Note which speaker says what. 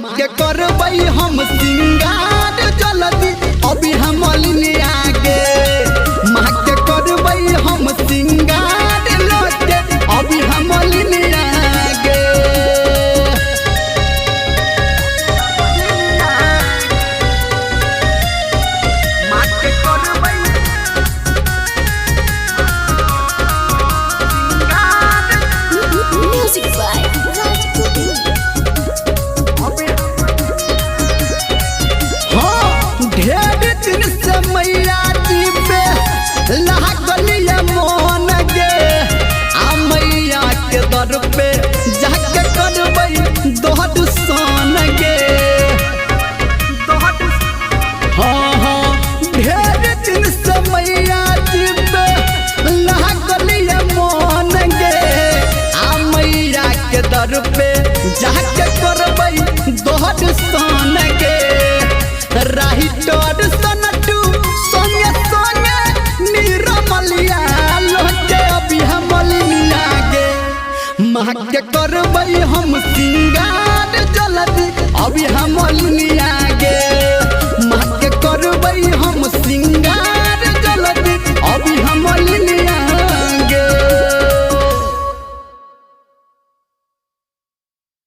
Speaker 1: माँ के करबई हम सिंगार जल्दी अभी हम आगे माँ के करबई हम सिंगार लोटे अभी हम आगे माँ के करबई
Speaker 2: Music by Raj Govind.
Speaker 1: ढेर दिन से मैया जी पे लागलिया मोहन गे आ मैया के दर पे जाके करबई दोहद सन गे हाँ ढेर दिन से मैया जी पे लागलिया मोहन गे आ मैया के दर पे जाके करबई दोहद सन गे राही टोड सनटू सोंगे सोंगे निरमलिया लोटे अभी हम आगे माँ के करबई हम सिंगार जल्दी अभी हम